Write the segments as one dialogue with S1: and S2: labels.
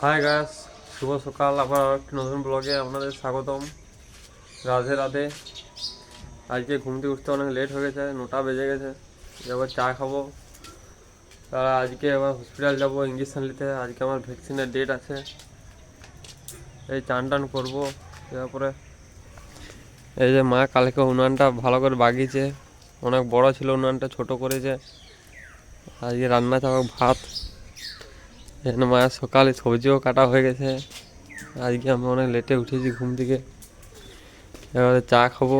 S1: Hi guys, শুভ সকাল। আবার একটি নতুন ব্লগে আপনাদের স্বাগতম। রাধে রাধে। আজকে ঘুম থেকে উঠতে অনেক লেট হয়ে গেছে, 9টা বেজে গেছে। এবার চা খাবো, তারা আজকে আবার হসপিটাল যাবো ইঞ্জেকশন নিতে। আজকে আমার ভ্যাকসিনের ডেট আছে। এই চান টান করবো। তারপরে এই যে মা কালকে উনুনটা ভালো করে বাগিয়েছে, অনেক বড় ছিল উনুনটা, ছোট করেছে। আজকে রান্না চাবো ভাত। এখানে মায়ের সকালে সবজিও কাটা হয়ে গেছে। আজকে আমি অনেক লেটে উঠেছি ঘুম থেকে। এবারে চা খাবো।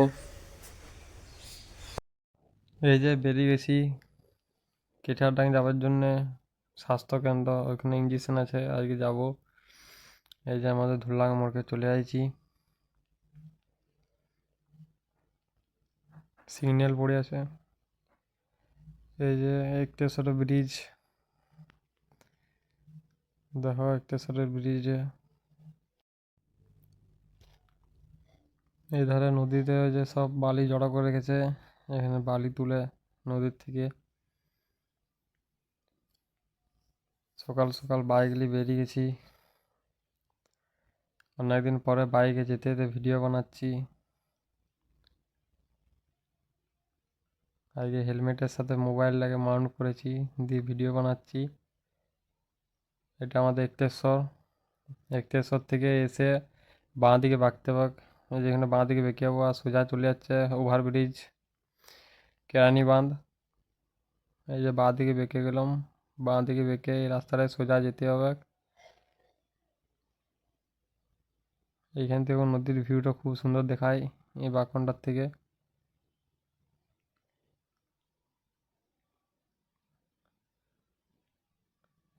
S1: এই যে বেরিয়ে গেছি কেঠারডাং যাওয়ার জন্যে, স্বাস্থ্যকেন্দ্র, ওইখানে ইঞ্জেকশন আছে, আজকে যাব। এই যে আমাদের ধুলাং মোড়কে চলে আসছি। সিগন্যাল পড়ে আছে। এই যে একটেশ্বরের ব্রিজ, দেখো একটেশ্বরের ব্রিজে এই ধারে নদীতে ওই যে সব বালি জড়ো করে রেখেছে, এখানে বালি তুলে নদীর থেকে। সকাল সকাল বাইক নিয়ে বেরিয়ে গেছি, অনেকদিন পরে বাইকে যেতে যেতে ভিডিও বানাচ্ছি। আজকে হেলমেটের সাথে মোবাইল লাগে মাউন্ট করেছি, দিয়ে ভিডিও বানাচ্ছি। এটা আমাদের একটেশ্বর। একটেশ্বর থেকে এসে বাঁ দিকে বাঁকতে বাঁক, যেখানে বাঁ দিকে বেঁকে যাবো আর সোজা চলে যাচ্ছে ওভারব্রিজ, কেরানি বাঁধ। এই যে বাঁ দিকে বেঁকে গেলাম, বাঁ দিকে বেঁকে এই রাস্তাটায় সোজা যেতে হবে। এইখান থেকে নদীর ভিউটা খুব সুন্দর দেখায় এই বাঁকনটার থেকে।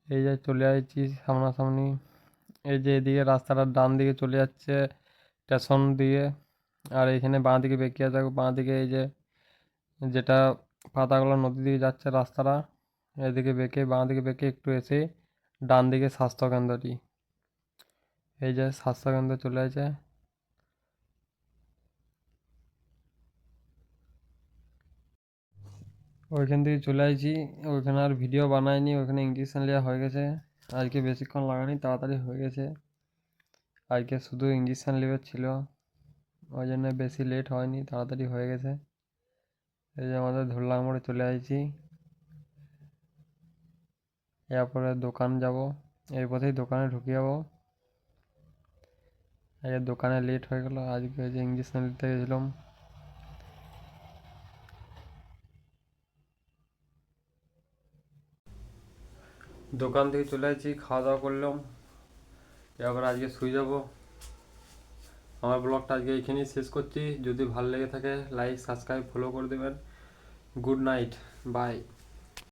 S1: এই যে চলে আসছি সামনাসামনি। এই যে এদিকে রাস্তাটার ডান দিকে চলে যাচ্ছে স্টেশন দিয়ে, আর এইখানে বাঁ দিকে বেঁকে যাবে। বাঁ দিকে এই যে যেটা পাতাগুলো নদীর দিকে যাচ্ছে রাস্তাটা, এদিকে বেঁকে বাঁ দিকে বেঁকে একটু এসে ডান দিকে স্বাস্থ্যকেন্দ্রটি। এই যে স্বাস্থ্যকেন্দ্র চলে আছে। ওইখান থেকে চলে আসছি, ওইখানে আর ভিডিও বানাইনি, ওইখানে ইঞ্জেকশন নেওয়া হয়ে গেছে। আজকে বেশিক্ষণ লাগানি, তাড়াতাড়ি হয়ে গেছে। আজকে শুধু ইঞ্জেকশন নেওয়ার ছিল, ওই জন্য বেশি লেট হয়নি, তাড়াতাড়ি হয়ে গেছে। এই যে আমাদের ধুলাং মোড়ে চলে আসছি, এরপরে দোকান যাব। এই পথেই দোকানে ঢুকে যাবো। আজকে দোকানে লেট হয়ে গেল, আজকে ওই যে ইঞ্জেকশন নিতে গেছিলাম। দোকান থেকে চলে আসছি, খাওয়া দাওয়া করলাম, এবার আজকে শুয়ে যাব। আমার ব্লগটা আজকে এইখানেই শেষ করছি। যদি ভালো লেগে থাকে লাইক সাবস্ক্রাইব ফলো করে দেবেন। Good night, by.